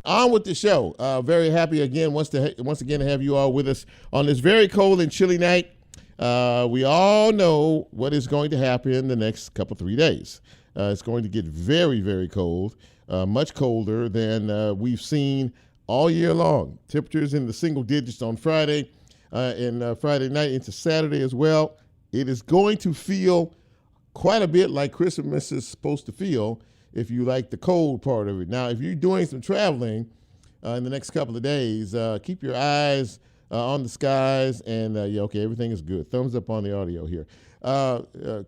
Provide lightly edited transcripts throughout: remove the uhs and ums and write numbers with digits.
On with the show. Very happy again once again to have you all with us on this very cold and chilly night. We all know what is going to happen the next couple 3 days. It's going to get very, very cold, much colder than we've seen all year long. Temperatures in the single digits on Friday and Friday night into Saturday as well. It is going to feel quite a bit like Christmas is supposed to feel if you like the cold part of it. Now, if you're doing some traveling in the next couple of days, keep your eyes on the skies, and okay, everything is good. Thumbs up on the audio here.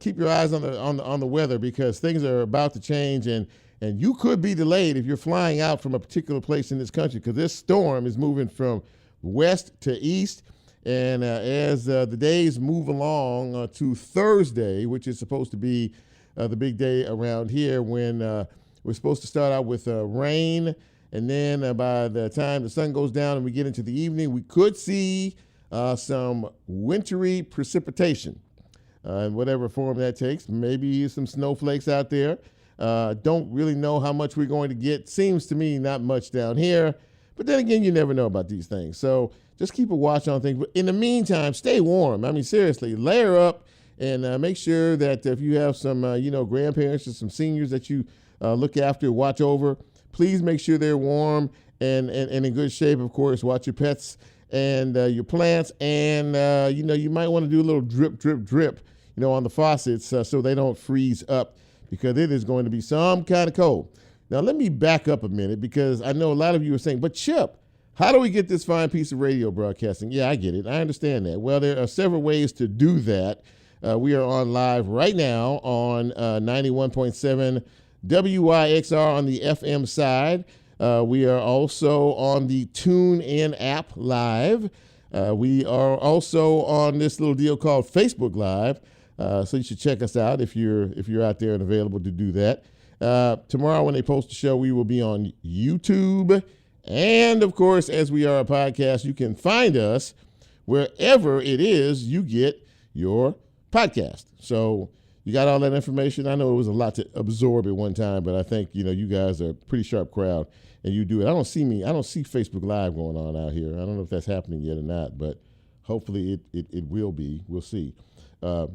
Keep your eyes on the weather, because things are about to change, and you could be delayed if you're flying out from a particular place in this country, because this storm is moving from west to east. And as the days move along to Thursday, which is supposed to be the big day around here, when we're supposed to start out with rain, and then by the time the sun goes down and we get into the evening, we could see some wintry precipitation in whatever form that takes. Maybe some snowflakes out there. Don't really know how much we're going to get. Seems to me not much down here. But then again, you never know about these things. So just keep a watch on things. But in the meantime, stay warm. I mean, seriously, layer up and make sure that if you have some, grandparents or some seniors that you look after, watch over, please make sure they're warm and in good shape, of course. Watch your pets and your plants. And, you might want to do a little drip, drip, drip, on the faucets so they don't freeze up, because it is going to be some kind of cold. Now, let me back up a minute, because I know a lot of you are saying, but Chip, how do we get this fine piece of radio broadcasting? Yeah, I get it. I understand that. Well, there are several ways to do that. We are on live right now on 91.7 WYXR on the FM side. We are also on the TuneIn app live. We are also on this little deal called Facebook Live. So you should check us out if you're out there and available to do that. Tomorrow when they post the show, we will be on YouTube. And, of course, as we are a podcast, you can find us wherever it is you get your podcast. So you got all that information. I know it was a lot to absorb at one time, but I think, you guys are a pretty sharp crowd, and you do it. I don't see Facebook Live going on out here. I don't know if that's happening yet or not, but hopefully it will be. We'll see. At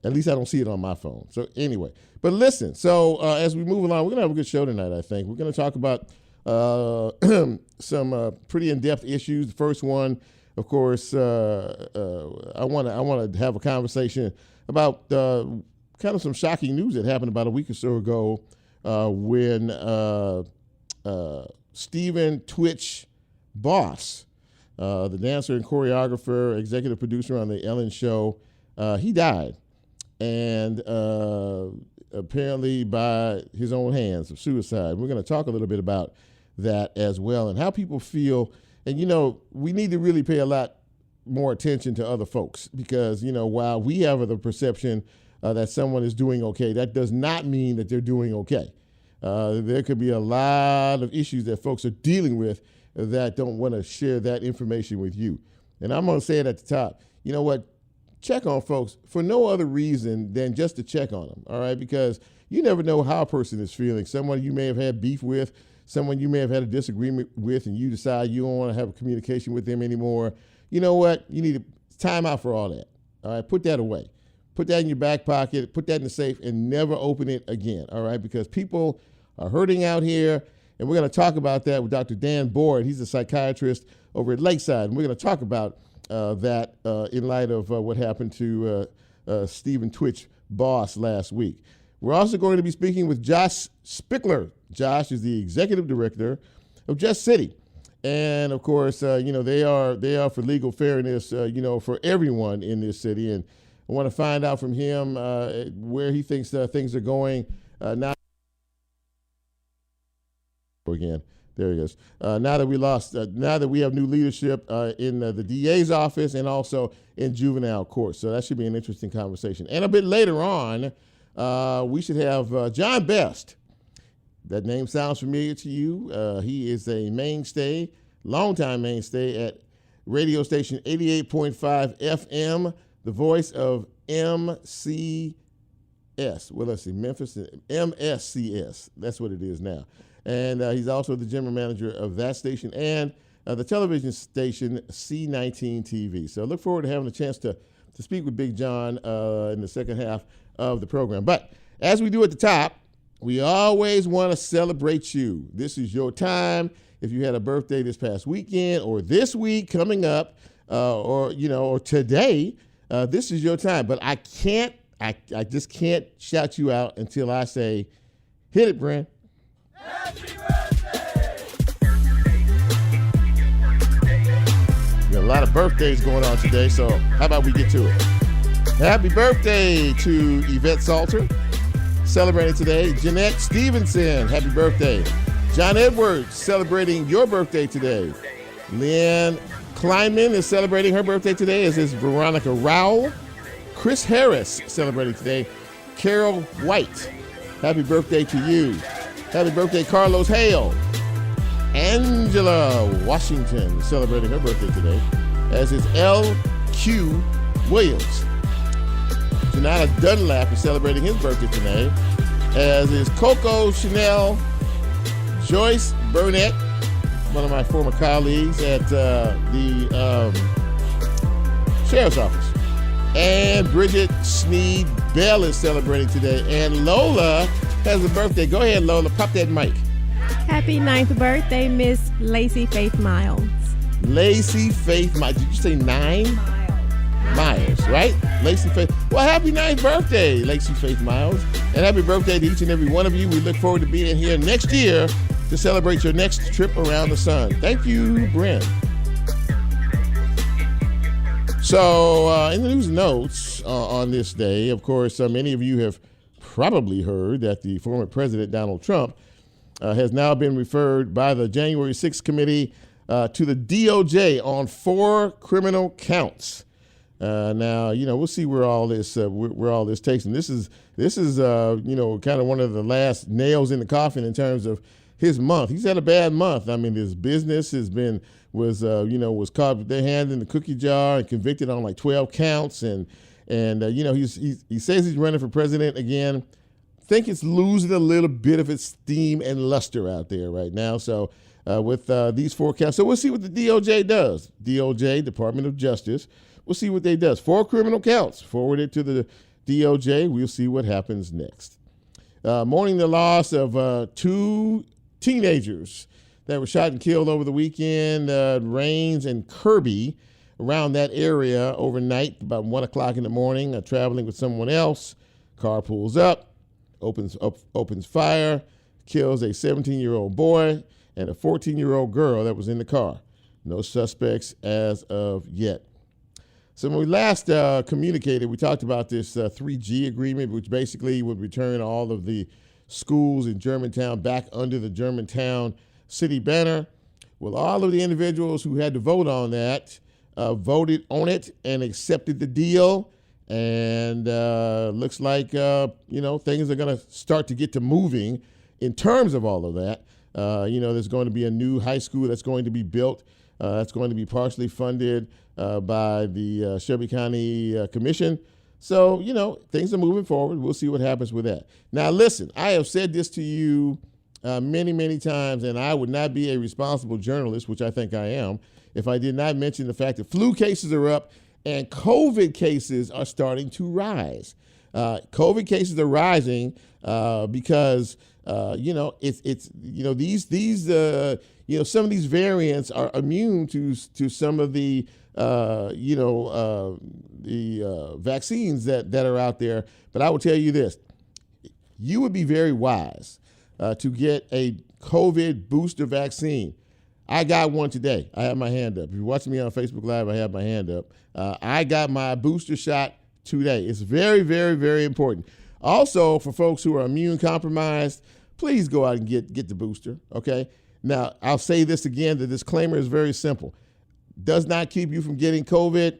least I don't see it on my phone. So anyway, but listen, so as we move along, we're going to have a good show tonight, I think. We're going to talk about some pretty in-depth issues. The first one, of course, I want to have a conversation about kind of some shocking news that happened about a week or so ago when Stephen Twitch Boss, the dancer and choreographer, executive producer on the Ellen Show, he died. And apparently by his own hands of suicide. We're going to talk a little bit about that as well, and how people feel. And, we need to really pay a lot more attention to other folks, because, while we have the perception that someone is doing okay, that does not mean that they're doing okay. There could be a lot of issues that folks are dealing with that don't want to share that information with you. And I'm going to say it at the top. You know what? Check on folks for no other reason than just to check on them, all right? Because you never know how a person is feeling. Someone you may have had beef with, someone you may have had a disagreement with, and you decide you don't want to have a communication with them anymore. You know what? You need to time out for all that, all right? Put that away. Put that in your back pocket, put that in the safe, and never open it again, all right? Because people are hurting out here, and we're going to talk about that with Dr. Dan Board. He's a psychiatrist over at Lakeside, and we're going to talk about that in light of what happened to Stephen Twitch Boss last week. We're also going to be speaking with Josh Spickler. Josh is the executive director of Just City. And, of course, they are for legal fairness, for everyone in this city. And I want to find out from him where he thinks things are going now. Again. There he is. Now that we have new leadership in the DA's office and also in juvenile court. So that should be an interesting conversation. And a bit later on, we should have John Best. That name sounds familiar to you. He is a mainstay, longtime mainstay at radio station 88.5 FM, the voice of MCS. Well, let's see, Memphis, MSCS. That's what it is now. and he's also the general manager of that station and the television station C19 TV. So look forward to having a chance to speak with Big John in the second half of the program. But as we do at the top, we always want to celebrate you. This is your time. If you had a birthday this past weekend or this week coming up, or today, this is your time. But I just can't shout you out until I say, hit it, Brent. Happy birthday! We got a lot of birthdays going on today, so how about we get to it? Happy birthday to Yvette Salter, celebrating today. Jeanette Stevenson, happy birthday. John Edwards, celebrating your birthday today. Leanne Kleinman is celebrating her birthday today, as is Veronica Rowell. Chris Harris, celebrating today. Carol White, happy birthday to you. Happy birthday, Carlos Hale. Angela Washington, celebrating her birthday today, as is L.Q. Williams. Janana Dunlap is celebrating his birthday today, as is Coco Chanel. Joyce Burnett, one of my former colleagues at the Sheriff's Office. And Bridget Sneed Bell is celebrating today. And Lola has a birthday. Go ahead, Lola. Pop that mic. Happy 9th birthday, Miss Lacey Faith Miles. Lacey Faith Miles. Did you say 9? Miles, right? Lacey Faith. Well, happy 9th birthday, Lacey Faith Miles. And happy birthday to each and every one of you. We look forward to being here next year to celebrate your next trip around the sun. Thank you, Brent. So, in the news notes on this day, of course, many of you have probably heard that the former President Donald Trump has now been referred by the January 6th committee to the DOJ on 4 criminal counts. Now, we'll see where all this takes. And this is kind of one of the last nails in the coffin in terms of his month. He's had a bad month. I mean, his business was caught with their hand in the cookie jar and convicted on like 12 counts. And he says he's running for president again. I think it's losing a little bit of its steam and luster out there right now. So with these 4 counts, so we'll see what the DOJ does. DOJ, Department of Justice. We'll see what they does. 4 criminal counts forwarded to the DOJ. We'll see what happens next. Mourning the loss of 2 teenagers that were shot and killed over the weekend, Rains and Kirby, around that area overnight, about 1 o'clock in the morning, traveling with someone else. Car pulls up, opens fire, kills a 17-year-old boy and a 14-year-old girl that was in the car. No suspects as of yet. So when we last communicated, we talked about this 3G agreement, which basically would return all of the schools in Germantown back under the Germantown city banner. Well, all of the individuals who had to vote on that voted on it and accepted the deal. And looks like, things are going to start to get to moving in terms of all of that. There's going to be a new high school that's going to be built. That's going to be partially funded by the Shelby County Commission. So, things are moving forward. We'll see what happens with that. Now, listen, I have said this to you many, many times, and I would not be a responsible journalist, which I think I am, if I did not mention the fact that flu cases are up and COVID cases are starting to rise. COVID cases are rising because some of these variants are immune to some of the vaccines that are out there. But I will tell you this: you would be very wise to get a COVID booster vaccine. I got one today. I have my hand up. If you're watching me on Facebook Live, I have my hand up. I got my booster shot today. It's very, very, very important. Also, for folks who are immune compromised, please go out and get the booster, okay? Now, I'll say this again. The disclaimer is very simple. Does not keep you from getting COVID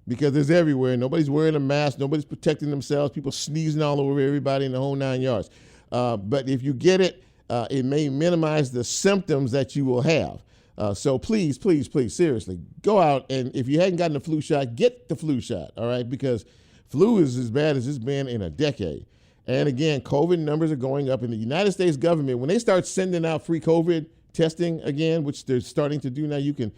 because it's everywhere. Nobody's wearing a mask. Nobody's protecting themselves. People sneezing all over everybody in the whole 9 yards. But if you get it, it may minimize the symptoms that you will have. So please, please, please, seriously, go out and if you hadn't gotten the flu shot, get the flu shot, all right? Because flu is as bad as it's been in a decade. And again, COVID numbers are going up in the United States government. When they start sending out free COVID testing again, which they're starting to do now, you can,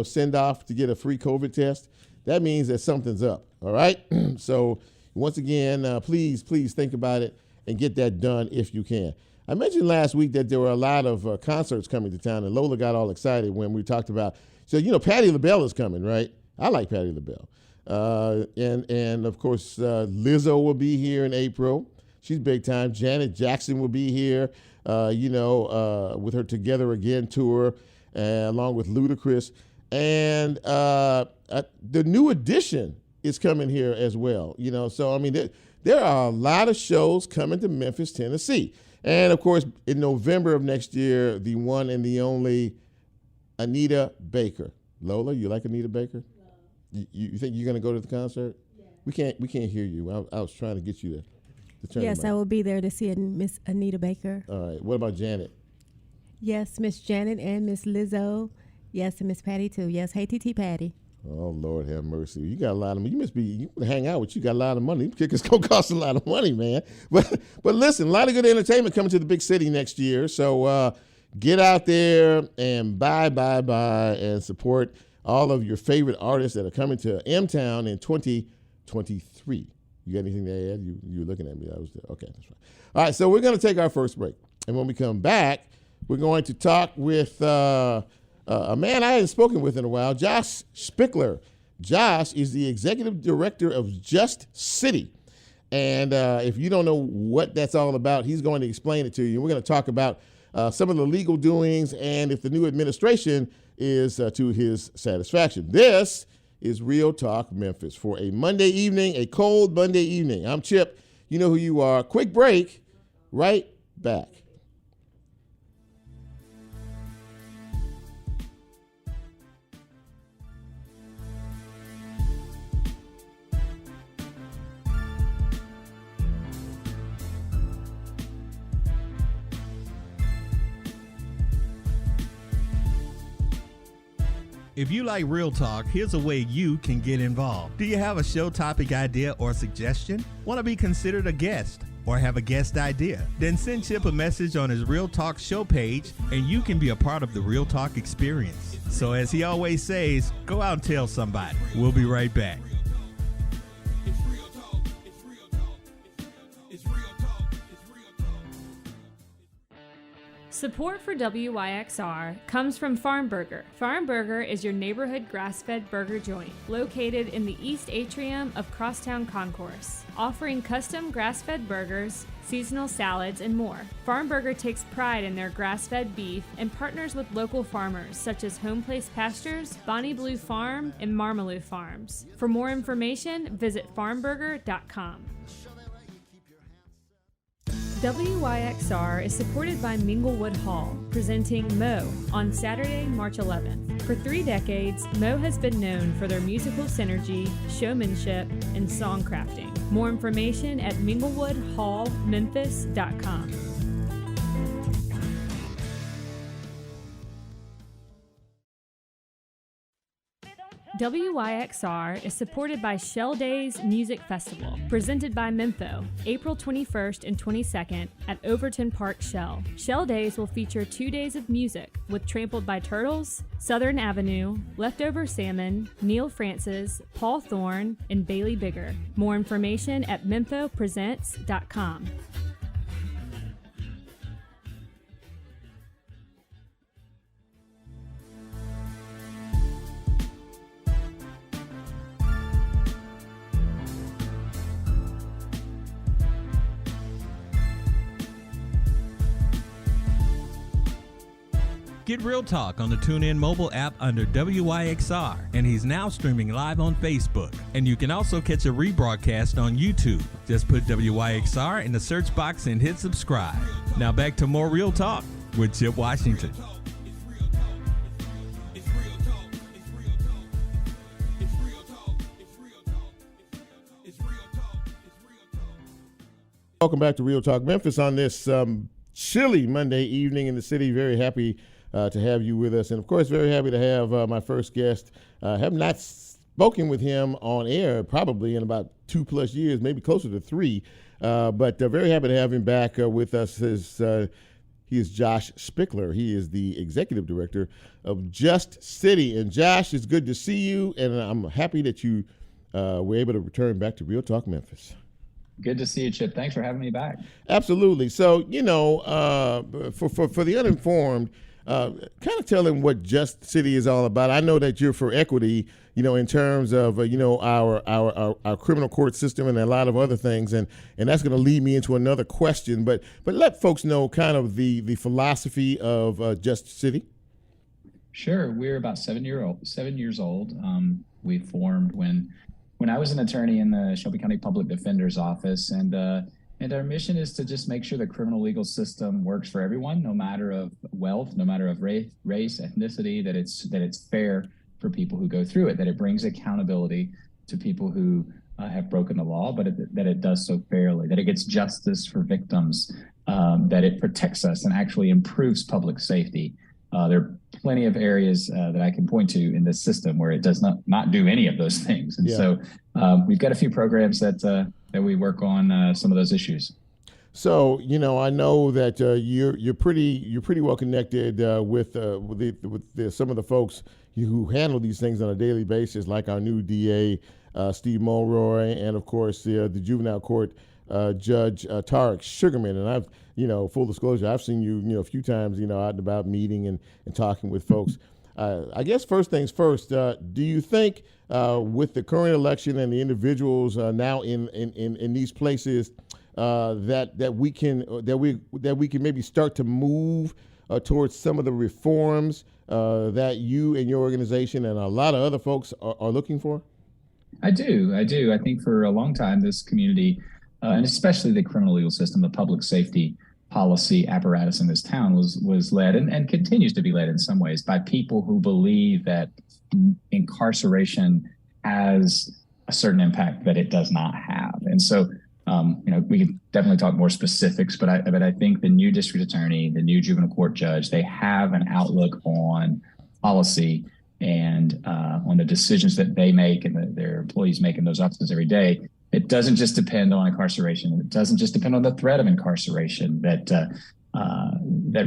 send off to get a free COVID test. That means that something's up. All right. So once again, please think about it and get that done if you can. I mentioned last week that there were a lot of concerts coming to town, and Lola got all excited when we talked about. So Patti LaBelle is coming, right? I like Patti LaBelle, and of course Lizzo will be here in April. She's big time. Janet Jackson will be here, with her Together Again tour, along with Ludacris. And the New Edition is coming here as well. So, there are a lot of shows coming to Memphis, Tennessee. And, of course, in November of next year, the one and the only Anita Baker. Lola, you like Anita Baker? No. You think you're going to go to the concert? Yeah. We can't hear you. I was trying to get you to turn Yes, the mic. I will be there to see Miss Anita Baker. All right. What about Janet? Yes, Miss Janet and Miss Lizzo. Yes, and Miss Patty too. Yes, hey TT Patty. Oh, Lord have mercy. You got a lot of money. You hang out with you, got a lot of money. These tickets going to cost a lot of money, man. But listen, a lot of good entertainment coming to the big city next year. So get out there and buy, and support all of your favorite artists that are coming to M-Town in 2023. You got anything to add? You were looking at me. I was there. Okay, that's right. All right, so we're going to take our first break. And when we come back, we're going to talk with a man I hadn't spoken with in a while, Josh Spickler. Josh is the executive director of Just City. And if you don't know what that's all about, he's going to explain it to you. We're going to talk about some of the legal doings and if the new administration is to his satisfaction. This is Real Talk Memphis for a Monday evening, a cold Monday evening. I'm Chip. You know who you are. Quick break. Right back. If you like Real Talk, here's a way you can get involved. Do you have a show topic idea or suggestion? Want to be considered a guest or have a guest idea? Then send Chip a message on his Real Talk show page and you can be a part of the Real Talk experience. So as he always says, go out and tell somebody. We'll be right back. Support for WYXR comes from Farm Burger. Farm Burger is your neighborhood grass-fed burger joint located in the East Atrium of Crosstown Concourse, offering custom grass-fed burgers, seasonal salads, and more. Farm Burger takes pride in their grass-fed beef and partners with local farmers such as Home Place Pastures, Bonnie Blue Farm, and Marmalou Farms. For more information, visit farmburger.com. WYXR is supported by Minglewood Hall, presenting Mo on Saturday, March 11th. For 3 decades, Mo has been known for their musical synergy, showmanship, and songcrafting. More information at minglewoodhallmemphis.com. WYXR is supported by Shell Days Music Festival, presented by Mempho, April 21st and 22nd at Overton Park Shell. Shell Days will feature 2 days of music with Trampled by Turtles, Southern Avenue, Leftover Salmon, Neil Francis, Paul Thorne, and Bailey Bigger. More information at memphopresents.com. Get Real Talk on the TuneIn mobile app under WYXR, and he's now streaming live on Facebook. And you can also catch a rebroadcast on YouTube. Just put WYXR in the search box and hit subscribe. Now back to more Real Talk with Chip Washington. Welcome back to Real Talk Memphis on this chilly Monday evening in the city. Very happy to have you with us. And, of course, very happy to have my first guest. Have not spoken with him on air probably in about 2+ years, maybe closer to 3. But very happy to have him back with us. He is Josh Spickler. He is the executive director of Just City. And Josh, it's good to see you, and I'm happy that you were able to return back to Real Talk Memphis. Good to see you, Chip. Thanks for having me back. Absolutely. So, for the uninformed, kind of tell them what Just City is all about. I know that you're for equity, in terms of, our criminal court system and a lot of other things. And that's going to lead me into another question. But let folks know kind of the philosophy of Just City. Sure. We're about 7 years old. We formed when I was an attorney in the Shelby County Public Defender's Office. And our mission is to just make sure the criminal legal system works for everyone, no matter of wealth, no matter of race, ethnicity, that it's fair for people who go through it, that it brings accountability to people who have broken the law, but that it does so fairly, that it gets justice for victims, that it protects us and actually improves public safety. There are plenty of areas that I can point to in this system where it does not do any of those things. And so we've got a few programs that we work on some of those issues. So, I know that you're pretty well connected with some of the folks who handle these things on a daily basis, like our new DA, Steve Mulroy, and of course the juvenile court Judge Tarek Sugarman. And I've, full disclosure, I've seen you, a few times, out and about meeting and talking with folks. I guess first things first, do you think with the current election and the individuals now in these places that we can maybe start to move towards some of the reforms that you and your organization and a lot of other folks are looking for? I do. I think for a long time, this community, and especially the criminal legal system, the public safety policy apparatus in this town was led and continues to be led in some ways by people who believe that incarceration has a certain impact that it does not have. And so, we can definitely talk more specifics, but I think the new district attorney, the new juvenile court judge, they have an outlook on policy and on the decisions that they make and their employees make in those offices every day. It doesn't just depend on incarceration. It doesn't just depend on the threat of incarceration. That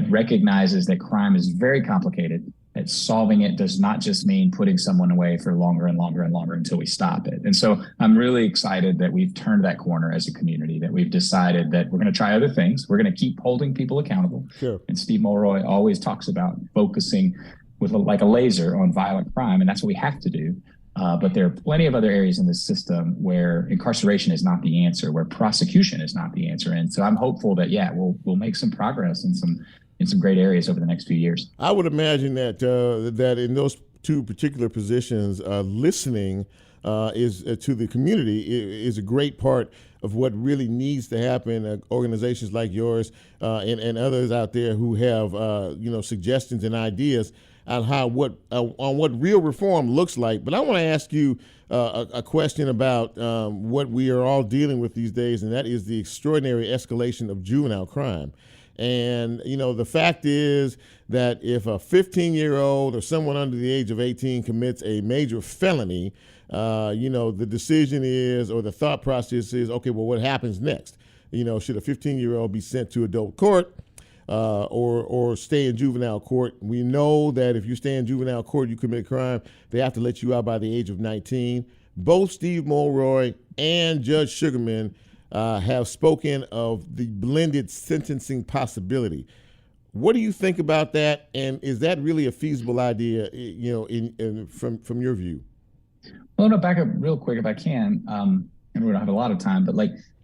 recognizes that crime is very complicated. That solving it does not just mean putting someone away for longer and longer and longer until we stop it. And so I'm really excited that we've turned that corner as a community, that we've decided that we're going to try other things. We're going to keep holding people accountable. Sure. And Steve Mulroy always talks about focusing with like a laser on violent crime, and that's what we have to do. But there are plenty of other areas in this system where incarceration is not the answer, where prosecution is not the answer. And so I'm hopeful that, we'll make some progress in some great areas over the next few years. I would imagine that that in those two particular positions, listening is to the community is a great part of what really needs to happen. Organizations like yours and others out there who have suggestions and ideas on what real reform looks like. But I want to ask you a question about what we are all dealing with these days, and that is the extraordinary escalation of juvenile crime. And, the fact is that if a 15-year-old or someone under the age of 18 commits a major felony, the decision is, or the thought process is, okay, well, what happens next? Should a 15-year-old be sent to adult court or stay in juvenile court? We know that if you stay in juvenile court, you commit a crime, they have to let you out by the age of 19. Both Steve Mulroy and Judge Sugarman have spoken of the blended sentencing possibility. What do you think about that? And is that really a feasible idea, from your view? Well, no, back up real quick if I can. And we don't have a lot of time, but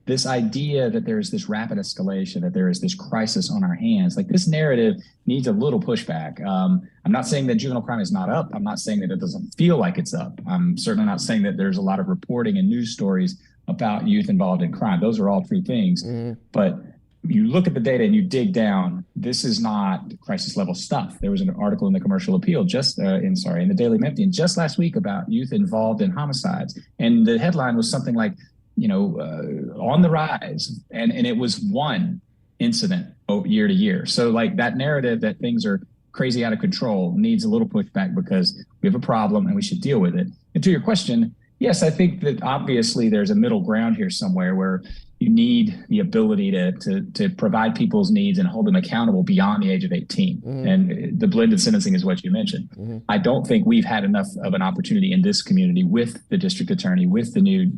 this idea that there is this rapid escalation, that there is this crisis on our hands, this narrative needs a little pushback. I'm not saying that juvenile crime is not up. I'm not saying that it doesn't feel like it's up. I'm certainly not saying that there's a lot of reporting and news stories about youth involved in crime. Those are all true things. Mm-hmm. But you look at the data and you dig down, this is not crisis level stuff. There was an article in the Commercial Appeal in the Daily Memphian just last week about youth involved in homicides. And the headline was something like, on the rise. And it was one incident year to year. So that narrative that things are crazy out of control needs a little pushback because we have a problem and we should deal with it. And to your question, yes, I think that obviously there's a middle ground here somewhere where, you need the ability to provide people's needs and hold them accountable beyond the age of 18. Mm-hmm. And the blended sentencing is what you mentioned. Mm-hmm. I don't think we've had enough of an opportunity in this community with the district attorney, with the new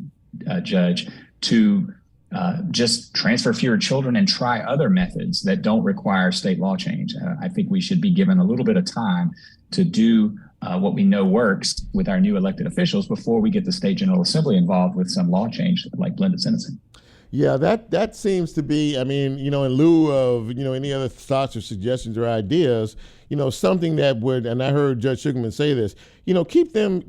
judge, to just transfer fewer children and try other methods that don't require state law change. I think we should be given a little bit of time to do what we know works with our new elected officials before we get the state General Assembly involved with some law change like blended sentencing. Yeah, that seems to be, I mean, in lieu of, any other thoughts or suggestions or ideas, something that would, and I heard Judge Sugarman say this, keep them,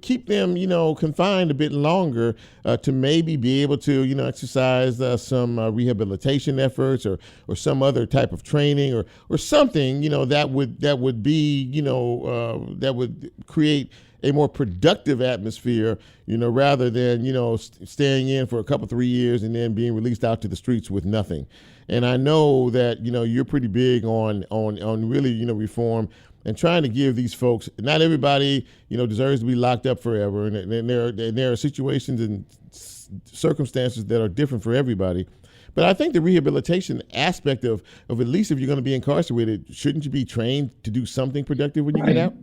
confined a bit longer to maybe be able to, exercise some rehabilitation efforts or some other type of training or something, that would be, that would create a more productive atmosphere, rather than, staying in for a couple, 3 years and then being released out to the streets with nothing. And I know that, you're pretty big on really, reform and trying to give these folks, not everybody, deserves to be locked up forever. And there are situations and circumstances that are different for everybody. But I think the rehabilitation aspect of at least if you're going to be incarcerated, shouldn't you be trained to do something productive when you get out?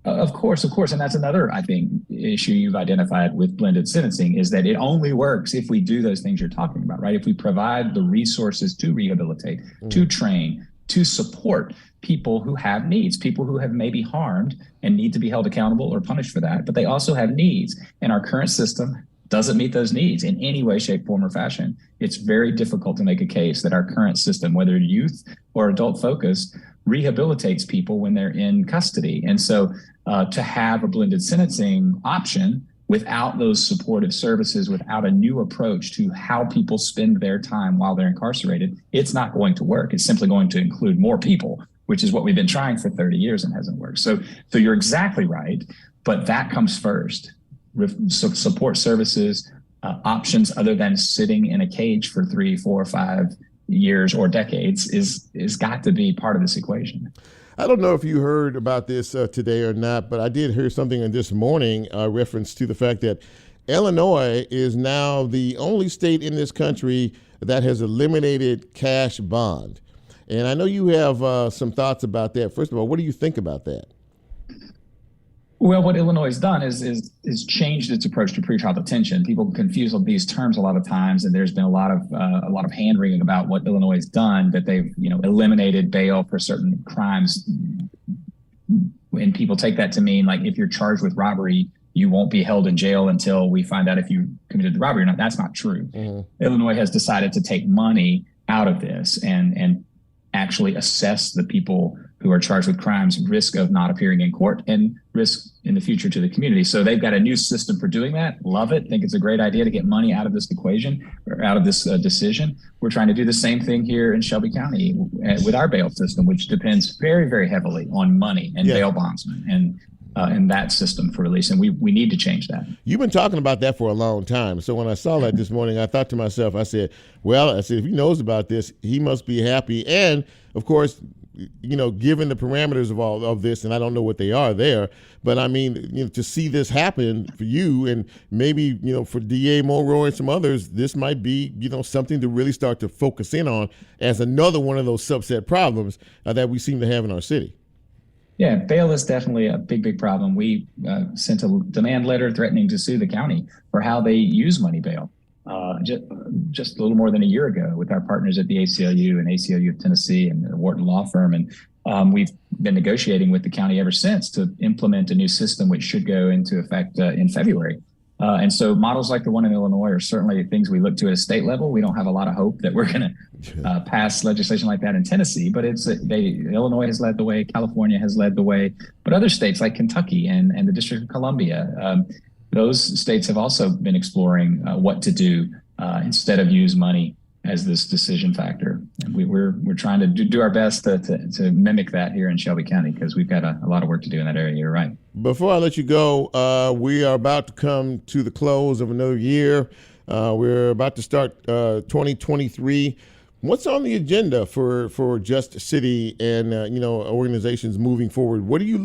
Of course. And that's another, I think, issue you've identified with blended sentencing is that it only works if we do those things you're talking about, right? If we provide the resources to rehabilitate, to train, to support people who have needs, people who have maybe harmed and need to be held accountable or punished for that, but they also have needs. And our current system doesn't meet those needs in any way, shape, form, or fashion. It's very difficult to make a case that our current system, whether youth or adult focused, rehabilitates people when they're in custody. And so to have a blended sentencing option without those supportive services, without a new approach to how people spend their time while they're incarcerated, it's not going to work. It's simply going to include more people, which is what we've been trying for 30 years and hasn't worked. So you're exactly right, but that comes first. Support services, options other than sitting in a cage for 3, 4, 5 years or decades is got to be part of this equation. I don't know if you heard about this today or not, but I did hear something in this morning reference to the fact that Illinois is now the only state in this country that has eliminated cash bond. And I know you have some thoughts about that. First of all, what do you think about that? Well, what Illinois has done is changed its approach to pretrial detention. People confuse these terms a lot of times, and there's been a lot of hand wringing about what Illinois has done. That they've eliminated bail for certain crimes, and people take that to mean like if you're charged with robbery, you won't be held in jail until we find out if you committed the robbery or not. That's not true. Mm-hmm. Illinois has decided to take money out of this and actually assess the people who are charged with crimes, risk of not appearing in court and risk in the future to the community. So they've got a new system for doing that. Love it. Think it's a great idea to get money out of this equation or out of this decision. We're trying to do the same thing here in Shelby County with our bail system, which depends very, very heavily on money and bail bondsmen and that system for release. And we need to change that. You've been talking about that for a long time. So when I saw that this morning, I thought to myself, I said, if he knows about this, he must be happy. And of course, given the parameters of all of this, and I don't know what they are there, but I mean, to see this happen for you and maybe, for DA Monroe and some others, this might be, something to really start to focus in on as another one of those subset problems that we seem to have in our city. Yeah, bail is definitely a big problem. We sent a demand letter threatening to sue the county for how they use money bail just a little more than a year ago with our partners at the ACLU and ACLU of Tennessee and the Wharton Law Firm. And we've been negotiating with the county ever since to implement a new system which should go into effect in February. And so models like the one in Illinois are certainly things we look to at a state level. We don't have a lot of hope that we're going to pass legislation like that in Tennessee, but Illinois has led the way, California has led the way, but other states like Kentucky and the District of Columbia, those states have also been exploring what to do instead of use money as this decision factor. And we're trying to do our best to mimic that here in Shelby County because we've got a lot of work to do in that area. You're right. Before I let you go, we are about to come to the close of another year. We're about to start 2023. What's on the agenda for Just City and organizations moving forward? What are you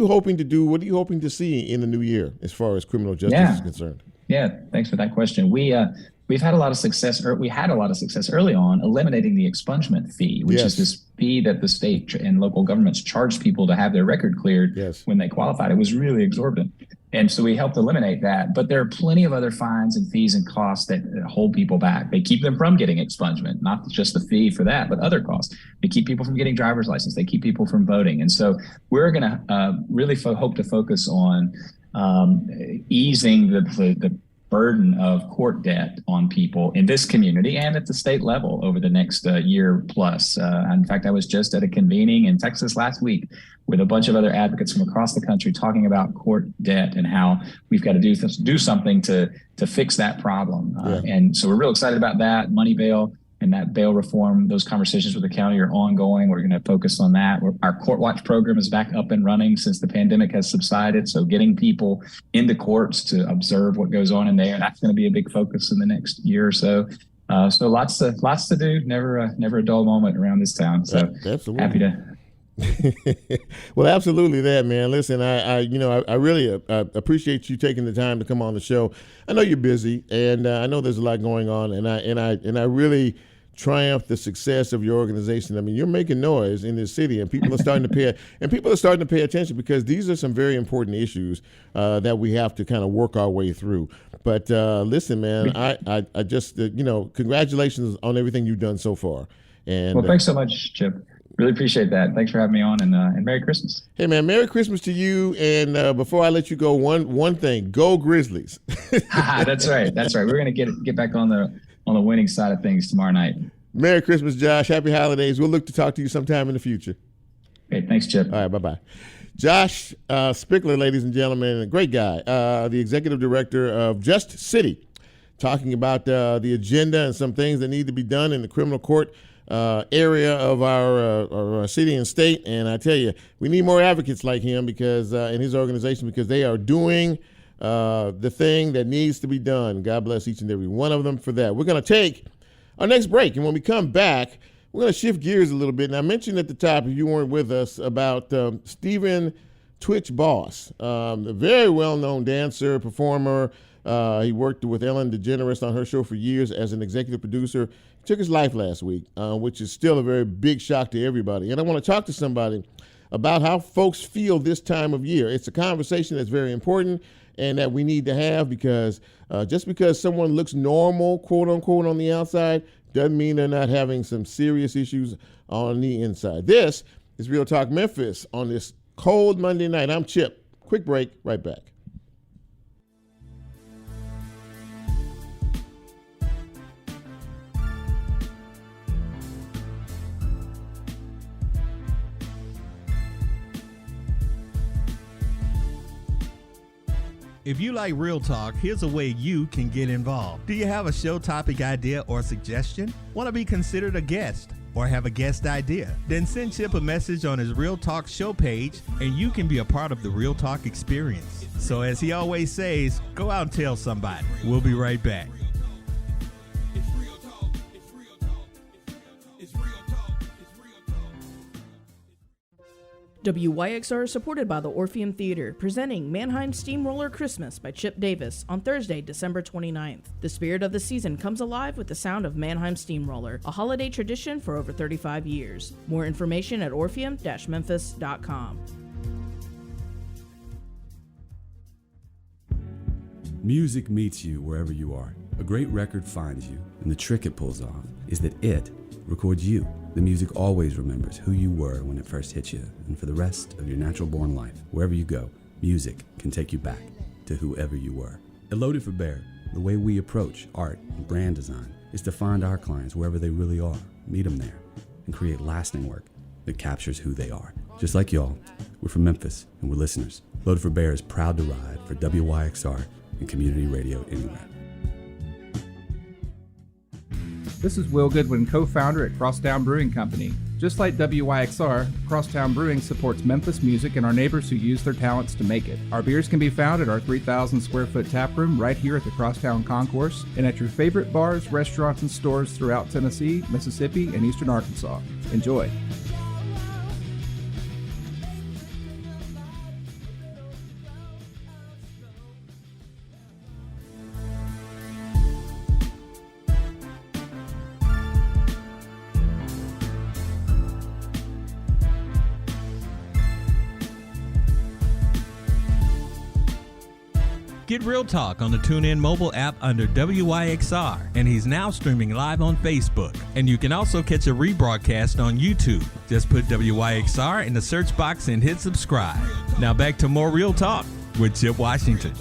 hoping to do? What are you hoping to see in the new year as far as criminal justice is concerned? Yeah, thanks for that question. We we've had a lot of success, or we had a lot of success early on, eliminating the expungement fee, which is this fee that the state and local governments charge people to have their record cleared when they qualified. It was really exorbitant. And so we helped eliminate that. But there are plenty of other fines and fees and costs that hold people back. They keep them from getting expungement, not just the fee for that, but other costs. They keep people from getting driver's license. They keep people from voting. And so we're going to really hope to focus on easing the burden of court debt on people in this community and at the state level over the next year plus. In fact, I was just at a convening in Texas last week with a bunch of other advocates from across the country talking about court debt and how we've got to do something to fix that problem. And so we're real excited about that. Money bail and that bail reform, those conversations with the county are ongoing. We're going to focus on that. Our Court Watch program is back up and running since the pandemic has subsided. So getting people into courts to observe what goes on in there, that's going to be a big focus in the next year or so. So lots to do. Never a dull moment around this town. So absolutely. Happy to. Well, absolutely that, man. Listen, I really appreciate you taking the time to come on the show. I know you're busy, and I know there's a lot going on, and I really triumph the success of your organization. I mean, you're making noise in this city, and people are starting to pay attention, because these are some very important issues that we have to kind of work our way through. But listen, man, I just congratulations on everything you've done so far. And well, thanks so much, Chip. Really appreciate that. Thanks for having me on, and Merry Christmas. Hey, man, Merry Christmas to you. And before I let you go, one thing: go Grizzlies. That's right. We're gonna get back on the winning side of things tomorrow night. Merry Christmas, Josh. Happy holidays. We'll look to talk to you sometime in the future. Okay, thanks, Chip. All right, bye-bye. Josh Spickler, ladies and gentlemen, a great guy, the executive director of Just City, talking about the agenda and some things that need to be done in the criminal court area of our city and state. And I tell you, we need more advocates like him because in his organization, because they are doing the thing that needs to be done. God bless each and every one of them for that. We're going to take our next break, and when we come back, we're going to shift gears a little bit. And I mentioned at the top, if you weren't with us, about Stephen Twitch Boss, a very well-known dancer, performer. He worked with Ellen DeGeneres on her show for years as an executive producer. He took his life last week, which is still a very big shock to everybody. And I want to talk to somebody about how folks feel this time of year. It's a conversation that's very important and that we need to have, because just because someone looks normal, quote unquote, on the outside, doesn't mean they're not having some serious issues on the inside. This is Real Talk Memphis on this cold Monday night. I'm Chip. Quick break, right back. If you like Real Talk, here's a way you can get involved. Do you have a show topic idea or suggestion? Want to be considered a guest or have a guest idea? Then send Chip a message on his Real Talk show page and you can be a part of the Real Talk experience. So as he always says, go out and tell somebody. We'll be right back. WYXR is supported by the Orpheum Theater, presenting Mannheim Steamroller Christmas by Chip Davis on Thursday, December 29th. The spirit of the season comes alive with the sound of Mannheim Steamroller, a holiday tradition for over 35 years. More information at orpheum-memphis.com. Music meets you wherever you are. A great record finds you, and the trick it pulls off is that it records you. The music always remembers who you were when it first hit you, and for the rest of your natural-born life, wherever you go, music can take you back to whoever you were. At Loaded for Bear, the way we approach art and brand design is to find our clients wherever they really are, meet them there, and create lasting work that captures who they are. Just like y'all, we're from Memphis, and we're listeners. Loaded for Bear is proud to ride for WYXR and community radio anywhere. This is Will Goodwin, co-founder at Crosstown Brewing Company. Just like WYXR, Crosstown Brewing supports Memphis music and our neighbors who use their talents to make it. Our beers can be found at our 3,000 square foot tap room right here at the Crosstown Concourse and at your favorite bars, restaurants, and stores throughout Tennessee, Mississippi, and eastern Arkansas. Enjoy. Get Real Talk on the TuneIn mobile app under WYXR, and he's now streaming live on Facebook. And you can also catch a rebroadcast on YouTube. Just put WYXR in the search box and hit subscribe. Now back to more Real Talk with Chip Washington.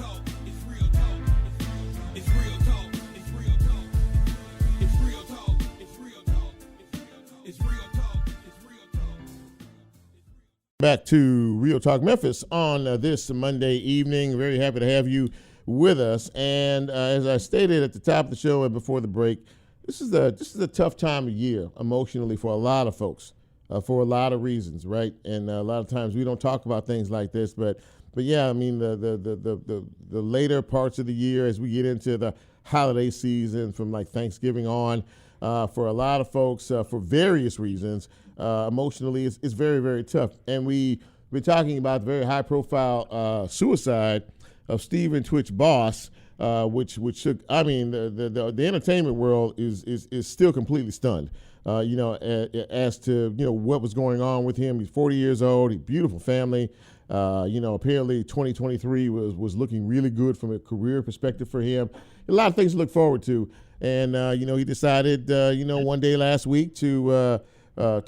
Back to Real Talk Memphis on this Monday evening. Very happy to have you with us. And as I stated at the top of the show and before the break, this is a tough time of year emotionally for a lot of folks, for a lot of reasons, right? And a lot of times we don't talk about things like this, but yeah, I mean the later parts of the year as we get into the holiday season from like Thanksgiving on, for a lot of folks for various reasons. Emotionally, it's very, very tough. And we've been talking about the very high-profile suicide of Stephen Twitch Boss, which shook. I mean, the entertainment world is still completely stunned. As to what was going on with him. He's 40 years old. He's beautiful family. Apparently 2023 was looking really good from a career perspective for him. A lot of things to look forward to. And he decided one day last week to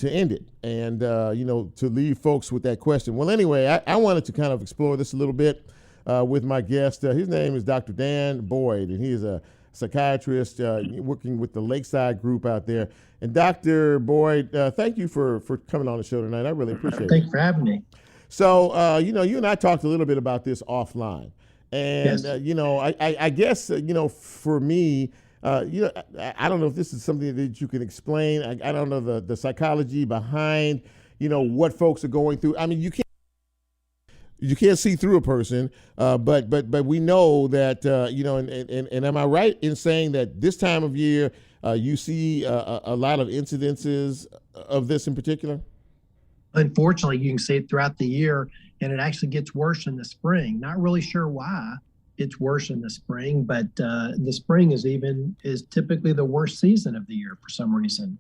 end it and, to leave folks with that question. Well, anyway, I wanted to kind of explore this a little bit with my guest. His name is Dr. Dan Boyd, and he is a psychiatrist working with the Lakeside group out there. And Dr. Boyd, thank you for coming on the show tonight. I really appreciate it. Thank you for having me. So, you and I talked a little bit about this offline. And, Yes. I guess, for me, I don't know if this is something that you can explain. I don't know the psychology behind, what folks are going through. I mean, you can't see through a person, but we know that, and am I right in saying that this time of year you see a lot of incidences of this in particular? Unfortunately, you can see it throughout the year, and it actually gets worse in the spring. Not really sure why it's worse in the spring, but the spring is typically the worst season of the year for some reason.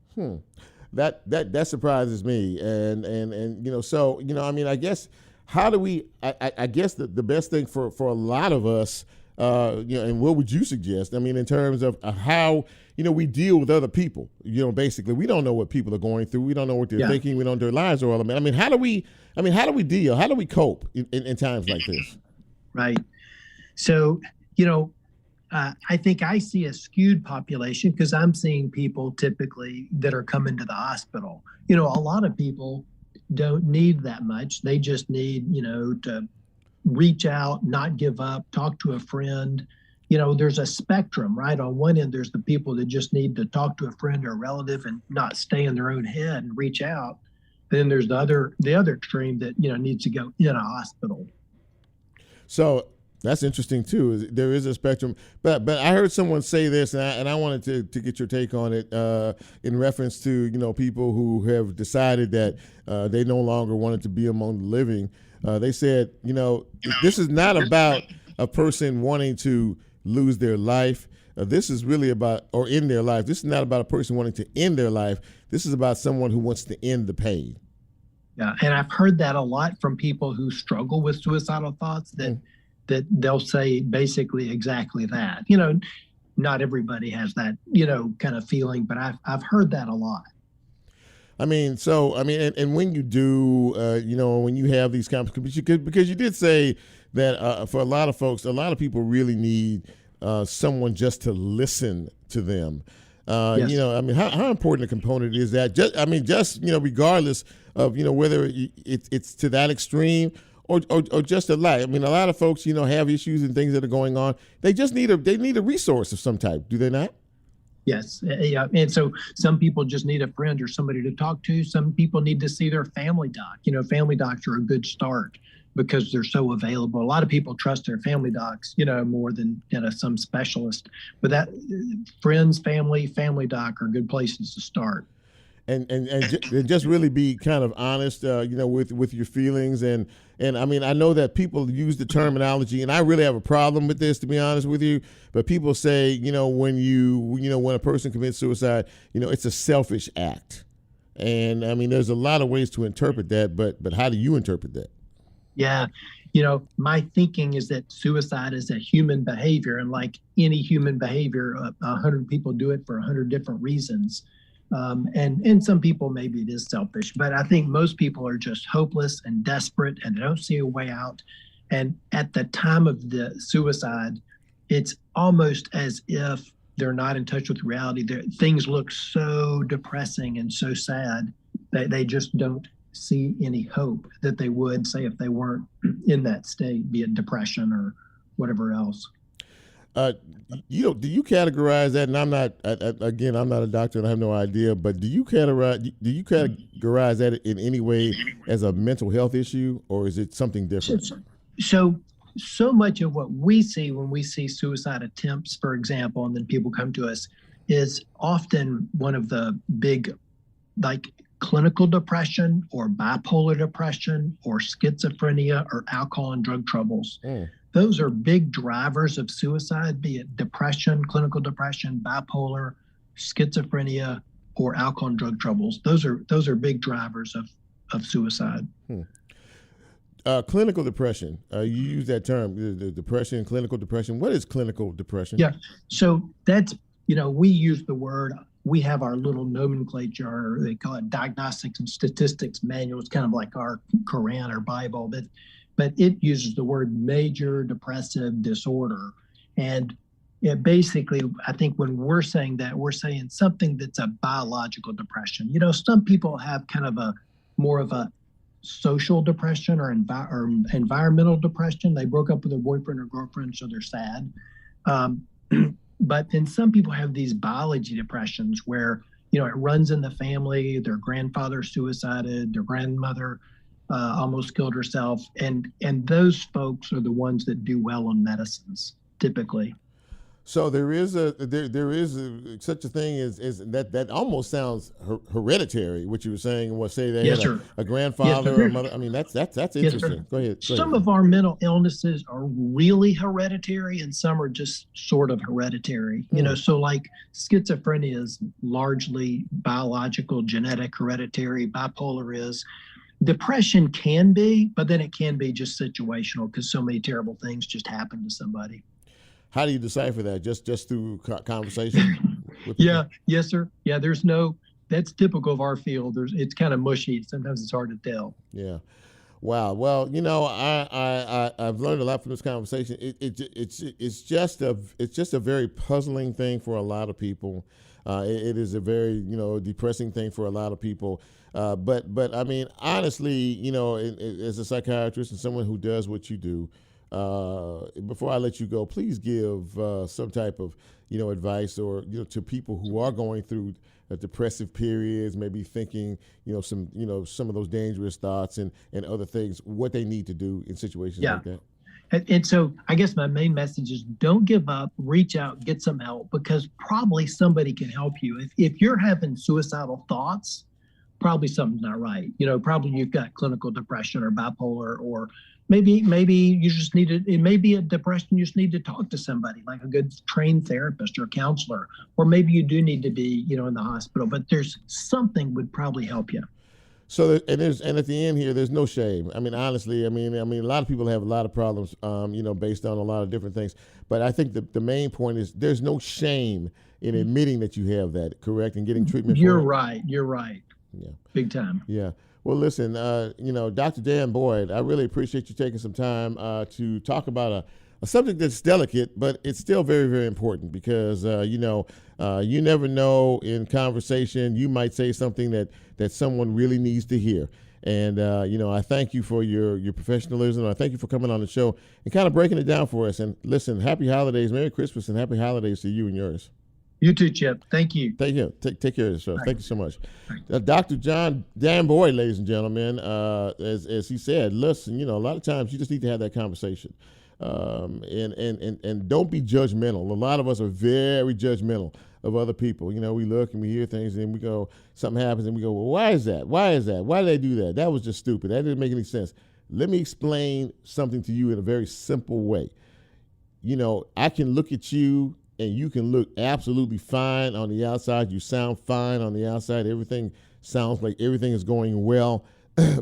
That surprises me, and so I guess how do we? I guess the best thing for a lot of us, and what would you suggest? I mean, in terms of how we deal with other people. Basically, we don't know what people are going through. We don't know what they're thinking. We don't know their lives are all. I mean, how do we deal? How do we cope in times like this? Right. So, I think I see a skewed population because I'm seeing people typically that are coming to the hospital. A lot of people don't need that much. They just need, to reach out, not give up, talk to a friend. There's a spectrum, right? On one end, there's the people that just need to talk to a friend or a relative and not stay in their own head and reach out. Then there's the other extreme that, needs to go in a hospital. So that's interesting too. There is a spectrum, but I heard someone say this, and I wanted to get your take on it in reference to people who have decided that they no longer wanted to be among the living. They said, this is not about a person wanting to lose their life. This is really about, or end their life. This is not about a person wanting to end their life. This is about someone who wants to end the pain. Yeah, and I've heard that a lot from people who struggle with suicidal thoughts that they'll say basically exactly that. Not everybody has that, kind of feeling, but I've heard that a lot. I mean, and when you do, when you have these conversations, because you did say that for a lot of folks, a lot of people really need someone just to listen to them. Yes. How important a component is that? Just regardless of, whether it's to that extreme or just a lot. I mean, a lot of folks, have issues and things that are going on. They just need a resource of some type, do they not? Yes. Yeah. And so some people just need a friend or somebody to talk to. Some people need to see their family doc. Family docs are a good start because they're so available. A lot of people trust their family docs, more than some specialist. But that friends, family doc are good places to start. And just really be kind of honest, with your feelings. And I mean, I know that people use the terminology, and I really have a problem with this, to be honest with you. But people say, when a person commits suicide, it's a selfish act. And I mean, there's a lot of ways to interpret that, but how do you interpret that? Yeah. My thinking is that suicide is a human behavior, and like any human behavior, 100 people do it for 100 different reasons. And some people, maybe it is selfish, but I think most people are just hopeless and desperate and they don't see a way out. And at the time of the suicide, it's almost as if they're not in touch with reality. Things look so depressing and so sad that they just don't see any hope that they would, say, if they weren't in that state, be it depression or whatever else. Do you categorize that? And I'm not, again, I'm not a doctor and I have no idea, but do you categorize that in any way as a mental health issue, or is it something different? So much of what we see when we see suicide attempts, for example, and then people come to us, is often one of the big, like, clinical depression or bipolar depression or schizophrenia or alcohol and drug troubles. Those are big drivers of suicide, be it depression, clinical depression, bipolar, schizophrenia, or alcohol and drug troubles. Those are big drivers of suicide. Clinical depression. You use that term, the depression, clinical depression. What is clinical depression? Yeah. So that's, we use the word, we have our little nomenclature, they call it Diagnostics and Statistics Manual. It's kind of like our Quran or Bible, but it uses the word major depressive disorder. And it basically, I think when we're saying that, we're saying something that's a biological depression. Some people have kind of more of a social depression or environmental depression. They broke up with their boyfriend or girlfriend, so they're sad. But then some people have these biology depressions where, it runs in the family. Their grandfather suicided, their grandmother almost killed herself. And those folks are the ones that do well on medicines, typically. So there is such a thing as that almost sounds hereditary. What you were saying, say they had a grandfather or a mother. I mean, that's interesting. Yes, Go ahead. Some of our mental illnesses are really hereditary, and some are just sort of hereditary. So like schizophrenia is largely biological, genetic, hereditary. Bipolar is. Depression can be, but then it can be just situational because so many terrible things just happen to somebody. How do you decipher that? Just through conversation? Yeah. Yes, sir. Yeah. That's typical of our field. It's kind of mushy. Sometimes it's hard to tell. Yeah. Wow. Well, I've learned a lot from this conversation. It's just a very puzzling thing for a lot of people. It is a very, depressing thing for a lot of people. But I mean, honestly, as a psychiatrist and someone who does what you do, before I let you go, please give some type of, advice or, to people who are going through depressive periods, maybe thinking, some of those dangerous thoughts and other things, what they need to do in situations like that. And so I guess my main message is don't give up, reach out, get some help, because probably somebody can help you. If you're having suicidal thoughts, probably something's not right. Probably you've got clinical depression or bipolar, or maybe you just it may be a depression, you just need to talk to somebody like a good trained therapist or counselor, or maybe you do need to be, in the hospital, but there's something would probably help you. So, and at the end here, there's no shame. I mean, honestly, a lot of people have a lot of problems, based on a lot of different things. But I think the main point is there's no shame in admitting that you have that, correct, and getting treatment for it. You're right. Yeah. Big time. Yeah. Well, listen, Dr. Dan Boyd, I really appreciate you taking some time to talk about a subject that's delicate, but it's still very, very important because, you never know in conversation, you might say something that someone really needs to hear. And, I thank you for your professionalism. I thank you for coming on the show and kind of breaking it down for us. And listen, happy holidays, Merry Christmas, and happy holidays to you and yours. You too, Chip. Thank you. Thank you. Take care of yourself. Thank you so much. Dr. Dan Boyd, ladies and gentlemen, as he said, listen, a lot of times you just need to have that conversation. And don't be judgmental. A lot of us are very judgmental of other people. We look and we hear things and we go, something happens and we go, well, why is that? Why did they do that? That was just stupid. That didn't make any sense. Let me explain something to you in a very simple way. I can look at you and you can look absolutely fine on the outside. You sound fine on the outside. Everything sounds like everything is going well.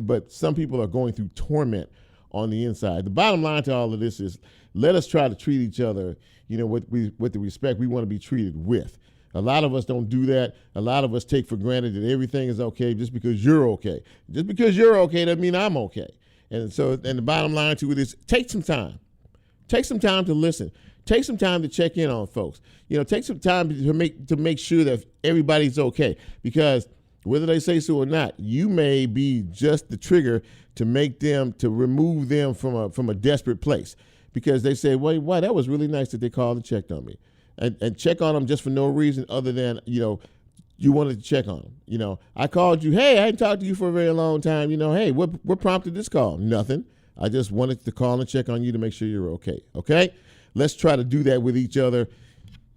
But some people are going through torment on the inside. The bottom line to all of this is let us try to treat each other, with the respect we want to be treated with. A lot of us don't do that. A lot of us take for granted that everything is okay just because you're okay. Just because you're okay doesn't mean I'm okay. And the bottom line to it is take some time. Take some time to listen. Take some time to check in on folks. Take some time to make sure that everybody's okay. Because whether they say so or not, you may be just the trigger to remove them from a desperate place. Because they say, well, wow, that was really nice that they called and checked on me. And check on them just for no reason other than, you wanted to check on them. I called you, hey, I hadn't talked to you for a very long time. Hey, what prompted this call? Nothing. I just wanted to call and check on you to make sure you're okay. Okay? Let's try to do that with each other.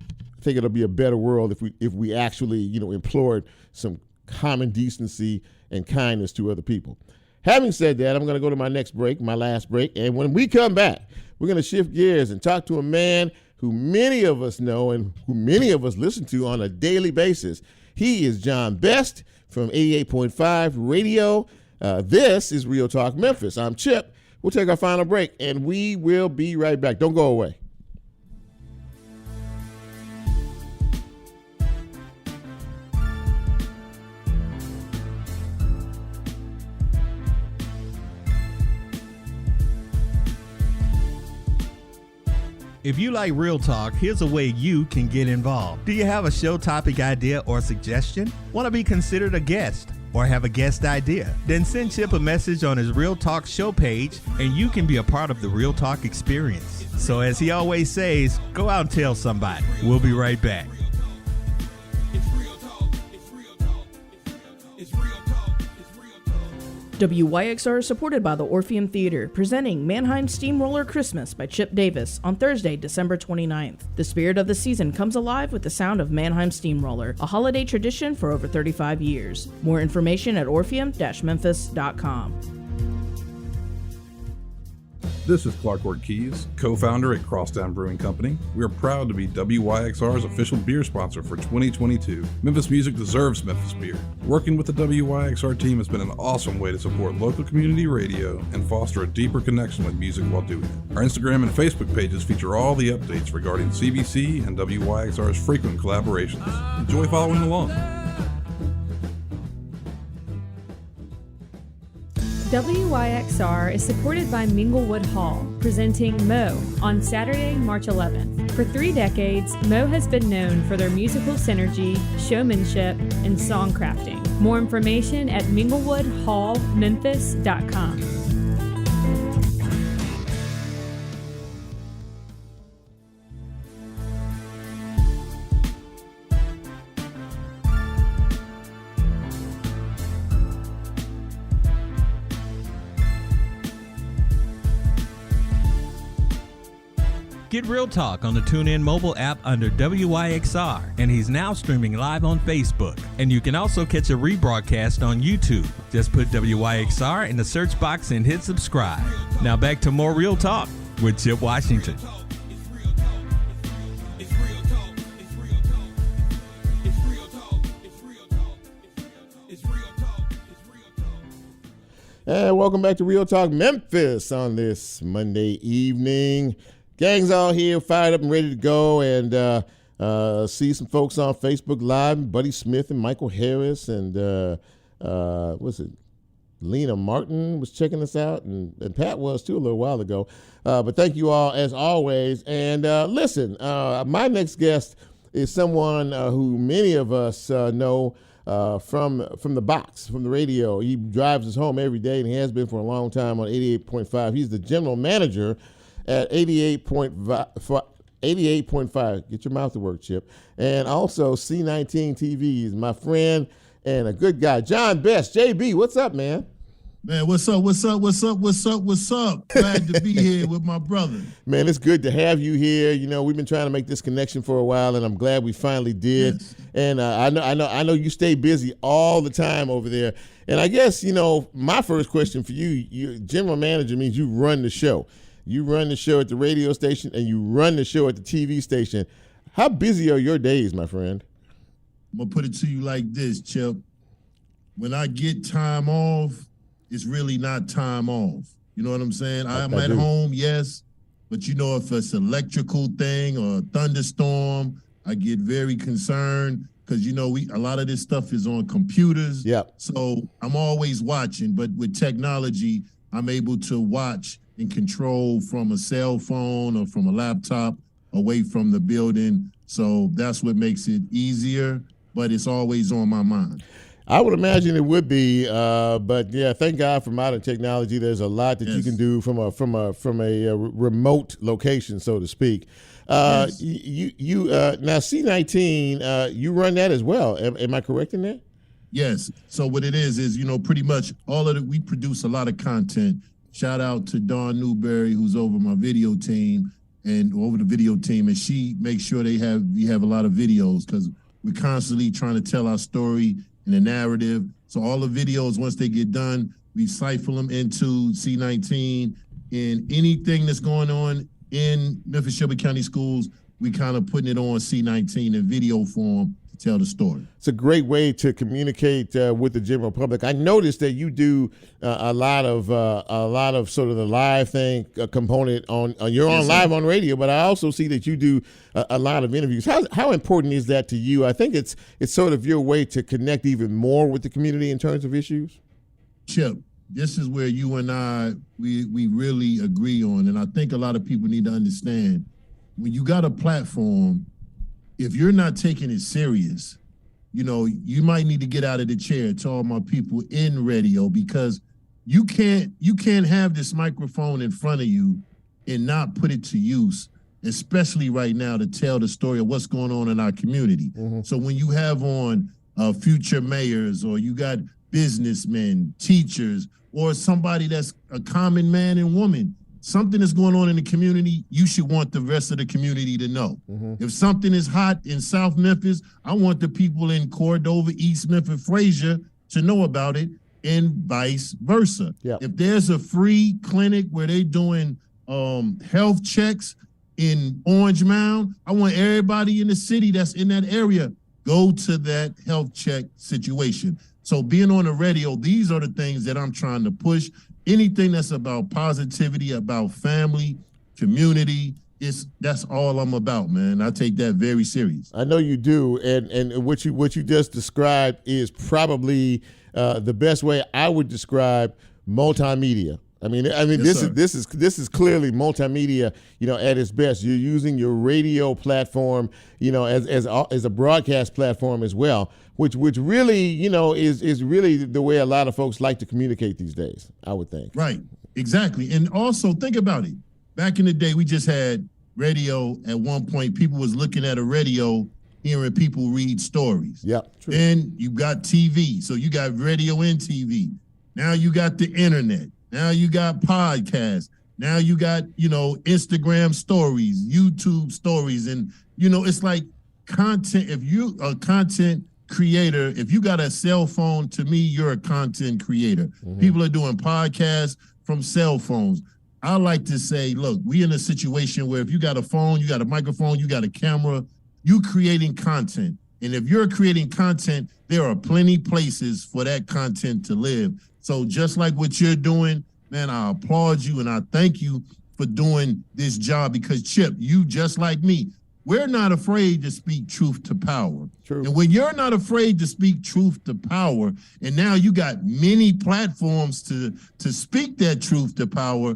I think it'll be a better world if we actually, implored some common decency and kindness to other people. Having said that, I'm going to go to my next break, my last break. And when we come back, we're going to shift gears and talk to a man who many of us know and who many of us listen to on a daily basis. He is John Best from 88.5 Radio. This is Real Talk Memphis. I'm Chip. We'll take our final break, and we will be right back. Don't go away. If you like Real Talk, here's a way you can get involved. Do you have a show topic idea or suggestion? Want to be considered a guest or have a guest idea? Then send Chip a message on his Real Talk show page and you can be a part of the Real Talk experience. So as he always says, go out and tell somebody. We'll be right back. WYXR is supported by the Orpheum Theater, presenting Mannheim Steamroller Christmas by Chip Davis on Thursday, December 29th. The spirit of the season comes alive with the sound of Mannheim Steamroller, a holiday tradition for over 35 years. More information at orpheum-memphis.com. This is Clark Ortiz, co-founder at Crosstown Brewing Company. We are proud to be WYXR's official beer sponsor for 2022. Memphis music deserves Memphis beer. Working with the WYXR team has been an awesome way to support local community radio and foster a deeper connection with music while doing it. Our Instagram and Facebook pages feature all the updates regarding CBC and WYXR's frequent collaborations. Enjoy following along. WYXR is supported by Minglewood Hall, presenting Mo on Saturday, March 11th. For 3 decades, Mo has been known for their musical synergy, showmanship, and songcrafting. More information at minglewoodhallmemphis.com. Get Real Talk on the TuneIn mobile app under WYXR, and he's now streaming live on Facebook. And you can also catch a rebroadcast on YouTube. Just put WYXR in the search box and hit subscribe. Now back to more Real Talk with Chip Washington. And welcome back to Real Talk Memphis on this Monday evening. Gang's all here, fired up and ready to go, and see some folks on Facebook Live. Buddy Smith and Michael Harris and Lena Martin was checking us out, and Pat was too a little while ago. But thank you all as always. And listen, my next guest is someone who many of us know from the box, from the radio. He drives us home every day, and he has been for a long time on 88.5. He's the general manager at 88.5. Get your mouth to work, Chip. And also C19 TVs, my friend and a good guy, John Best. JB, what's up, man? Man, what's up? Glad to be here with my brother. Man, it's good to have you here. You know, we've been trying to make this connection for a while, and I'm glad we finally did. Yes. And I know you stay busy all the time over there. And I guess, my first question for you, general manager means you run the show. You run the show at the radio station and you run the show at the TV station. How busy are your days, my friend? I'm going to put it to you like this, Chip. When I get time off, it's really not time off. You know what I'm saying? I'm I at do. home, yes, but if it's electrical thing or a thunderstorm, I get very concerned because a lot of this stuff is on computers. Yeah. So I'm always watching, but with technology, I'm able to watch and control from a cell phone or from a laptop away from the building. So that's what makes it easier, but it's always on my mind. I would imagine it would be, but yeah, thank God for modern technology. There's a lot that you can do from a remote location, so to speak. Yes. You now C19, you run that as well. Am I correct in that? Yes. So what it is pretty much all of it. We produce a lot of content. Shout out to Dawn Newberry, who's over my video team and she makes sure we have a lot of videos because we're constantly trying to tell our story in a narrative. So all the videos, once they get done, we siphon them into C19, and anything that's going on in Memphis Shelby County schools, we kind of putting it on C19 in video form to tell the story. It's a great way to communicate with the general public. I noticed that you do a lot of sort of the live thing component on. You're on live on radio, but I also see that you do a lot of interviews. How important is that to you? I think it's sort of your way to connect even more with the community in terms of issues. Chip, this is where you and I we really agree on, and I think a lot of people need to understand when you got a platform, if you're not taking it serious, you might need to get out of the chair to all my people in radio, because you can't have this microphone in front of you and not put it to use, especially right now, to tell the story of what's going on in our community. Mm-hmm. So when you have on future mayors, or you got businessmen, teachers, or somebody that's a common man and woman, something is going on in the community, you should want the rest of the community to know. Mm-hmm. If something is hot in South Memphis, I want the people in Cordova, East Memphis, Frazier to know about it, and vice versa. Yep. If there's a free clinic where they're doing health checks in Orange Mound, I want everybody in the city that's in that area go to that health check situation. So being on the radio, these are the things that I'm trying to push. Anything that's about positivity, about family, community, that's all I'm about, man. I take that very serious. I know you do, and what you just described is probably the best way I would describe multimedia. I mean, yes, this is clearly multimedia, at its best. You're using your radio platform, as a broadcast platform as well, which really, is really the way a lot of folks like to communicate these days, I would think. Right, exactly. And also think about it. Back in the day, we just had radio. At one point, people was looking at a radio, hearing people read stories. Yeah, true. Then you got TV. So you got radio and TV. Now you got the internet. Now you got podcasts. Now you got, Instagram stories, YouTube stories. And, it's like content. If you a content creator, if you got a cell phone, to me, you're a content creator. Mm-hmm. People are doing podcasts from cell phones. I like to say, look, we in a situation where if you got a phone, you got a microphone, you got a camera, you creating content. And if you're creating content, there are plenty places for that content to live. So just like what you're doing, man, I applaud you and I thank you for doing this job, because Chip, you just like me, we're not afraid to speak truth to power. True. And when you're not afraid to speak truth to power, and now you got many platforms to speak that truth to power,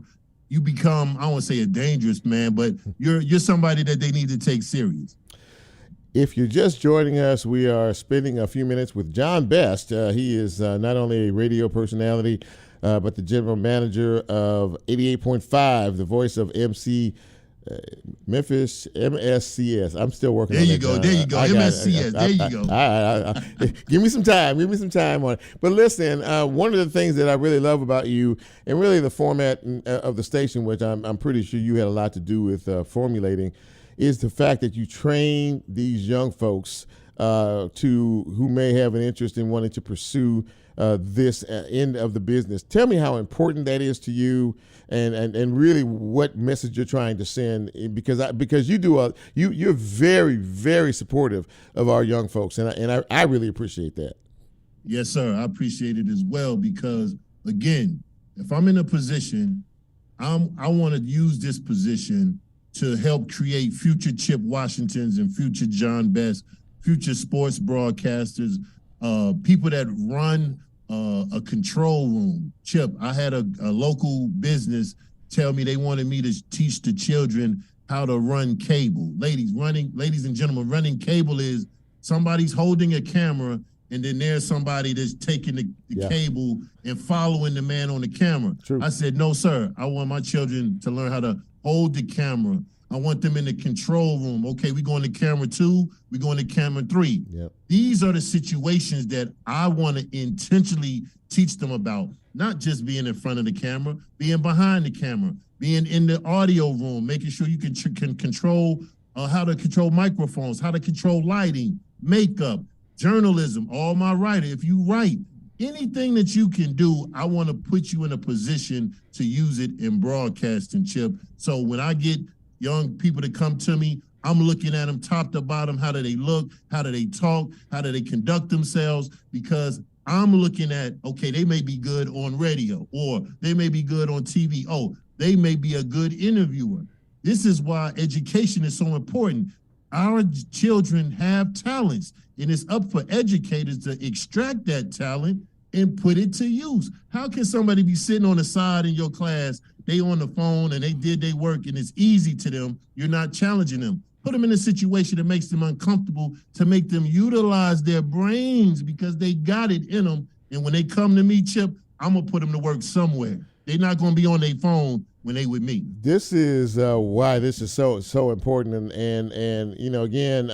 you become, I don't want to say a dangerous man, but you're somebody that they need to take serious. If you're just joining us, we are spending a few minutes with John Best. He is not only a radio personality, but the general manager of 88.5, the voice of Memphis MSCS. I'm still working on that. There you go. MSCS. There you go. Give me some time. Give me some time on it. But listen, one of the things that I really love about you, and really the format of the station, which I'm pretty sure you had a lot to do with formulating, is the fact that you train these young folks who may have an interest in wanting to pursue this end of the business. Tell me how important that is to you, and really what message you're trying to send, because you're very, very supportive of our young folks, and I really appreciate that. Yes, sir. I appreciate it as well, because again, if I'm in a position I want to use this position to help create future Chip Washingtons and future John Best, future sports broadcasters, people that run a control room. Chip, I had a local business tell me they wanted me to teach the children how to run cable. Ladies and gentlemen, running cable is somebody's holding a camera and then there's somebody that's taking the cable and following the man on the camera. True. I said, no, sir. I want my children to learn how to hold the camera. I want them in the control room. Okay, we going to camera 2, we going to camera 3. Yep. These are the situations that I want to intentionally teach them about, not just being in front of the camera, being behind the camera, being in the audio room, making sure you can control how to control microphones, how to control lighting, makeup, journalism, all my writing. If you write, anything that you can do, I want to put you in a position to use it in broadcasting, Chip. So when I get young people to come to me, I'm looking at them top to bottom. How do they look? How do they talk? How do they conduct themselves? Because I'm looking at, okay, they may be good on radio or they may be good on TV. Oh, they may be a good interviewer. This is why education is so important. Our children have talents, and it's up for educators to extract that talent and put it to use. How can somebody be sitting on the side in your class, they on the phone and they did their work and it's easy to them, you're not challenging them? Put them in a situation that makes them uncomfortable to make them utilize their brains because they got it in them. And when they come to me, Chip, I'm going to put them to work somewhere. They're not going to be on their phone when they with me. This is why this is so important, and you know, again,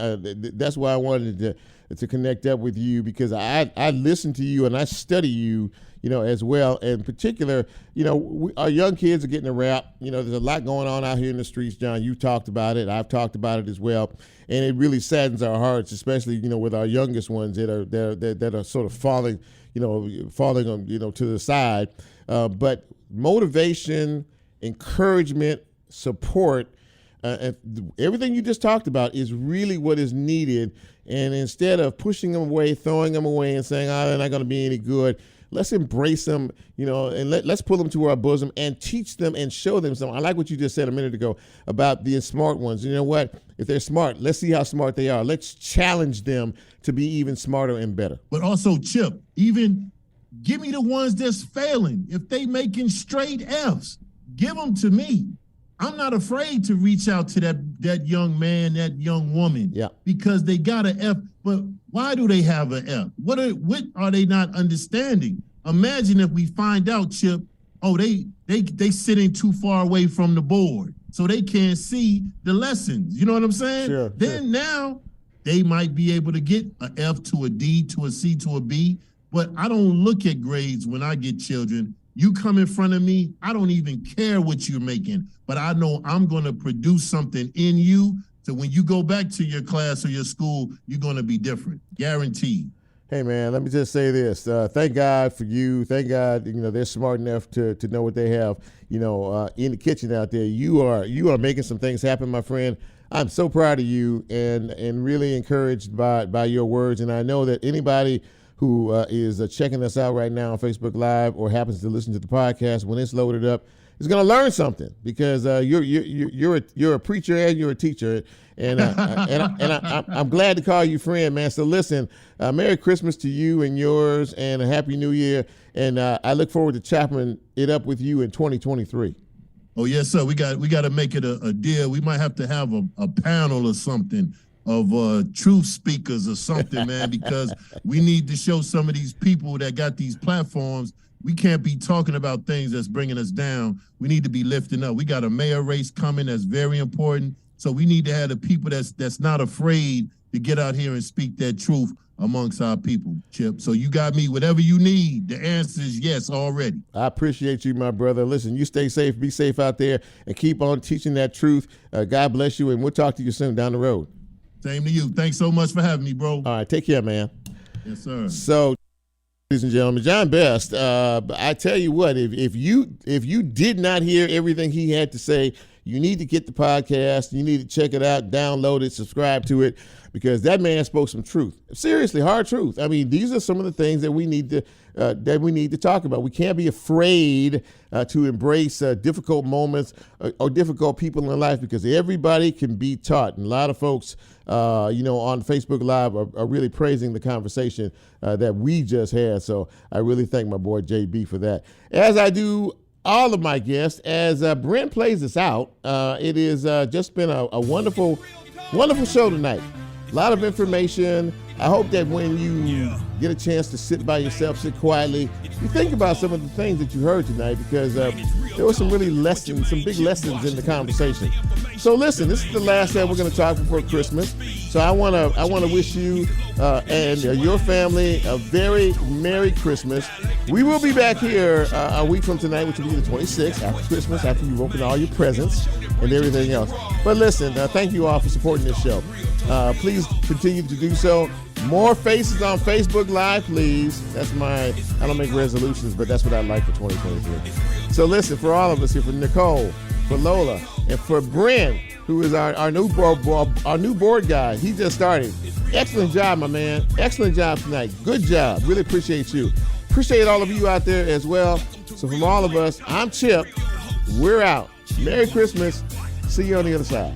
that's why I wanted to connect up with you, because I listen to you and I study you, you know, as well. In particular, you know, our young kids are getting a rap. You know, there's a lot going on out here in the streets, John. You talked about it. I've talked about it as well, and it really saddens our hearts, especially, you know, with our youngest ones that are sort of falling on, you know, to the side. But motivation, encouragement, support, and everything you just talked about is really what is needed. And instead of pushing them away, throwing them away and saying, oh, they're not going to be any good, let's embrace them, you know, and let's pull them to our bosom and teach them and show them something. I like what you just said a minute ago about the smart ones. You know what? If they're smart, let's see how smart they are. Let's challenge them to be even smarter and better. But also, Chip, even give me the ones that's failing. If they making straight Fs, give them to me. I'm not afraid to reach out to that young man, that young woman, because they got an F. But why do they have an F? What are they not understanding? Imagine if we find out, Chip, oh, they sitting too far away from the board, so they can't see the lessons. You know what I'm saying? Sure. Then now they might be able to get an F to a D to a C to a B. But I don't look at grades when I get children. You come in front of me, I don't even care what you're making, but I know I'm going to produce something in you. So when you go back to your class or your school, you're going to be different, guaranteed. Hey, man, let me just say this. Thank God for you. Thank God, you know, they're smart enough to know what they have, you know, in the kitchen out there. You are making some things happen, my friend. I'm so proud of you and really encouraged by your words. And I know that anybody who is checking us out right now on Facebook Live or happens to listen to the podcast when it's loaded up is going to learn something, because you're a preacher and you're a teacher, and I'm glad to call you friend, man. So listen, Merry Christmas to you and yours, and a Happy New Year, and I look forward to chopping it up with you in 2023. Oh yes, sir. We got to make it a deal. We might have to have a panel or something of truth speakers or something, man, because we need to show some of these people that got these platforms, we can't be talking about things that's bringing us down. We need to be lifting up. We got a mayor race coming that's very important. So we need to have the people that's not afraid to get out here and speak that truth amongst our people, Chip. So you got me, whatever you need. The answer is yes already. I appreciate you, my brother. Listen, you stay safe, be safe out there, and keep on teaching that truth. God bless you, and we'll talk to you soon down the road. Same to you. Thanks so much for having me, bro. All right, take care, man. Yes, sir. So, ladies and gentlemen, John Best, I tell you what, if you did not hear everything he had to say, you need to get the podcast. You need to check it out, download it, subscribe to it, because that man spoke some truth. Seriously, hard truth. I mean, these are some of the things that we need to talk about. We can't be afraid to embrace difficult moments or difficult people in life, because everybody can be taught. And a lot of folks, on Facebook Live are really praising the conversation that we just had. So I really thank my boy JB for that. As I do all of my guests, as Brent plays us out, it has just been a wonderful, wonderful show tonight. A lot of information. I hope that when you get a chance to sit by yourself, sit quietly, you think about some of the things that you heard tonight, because there were some really lessons, some big lessons in the conversation. So listen, this is the last that we're going to talk before Christmas. So I want to wish you and your family a very Merry Christmas. We will be back here a week from tonight, which will be the 26th, after Christmas, after you've opened all your presents and everything else. But listen, thank you all for supporting this show. Please continue to do so. More faces on Facebook Live, please. I don't make resolutions, but that's what I'd like for 2023. So listen, for all of us here, for Nicole, for Lola, and for Brent, who is our new board guy. He just started. Excellent job, my man. Excellent job tonight. Good job. Really appreciate you. Appreciate all of you out there as well. So from all of us, I'm Chip. We're out. Merry Christmas. See you on the other side.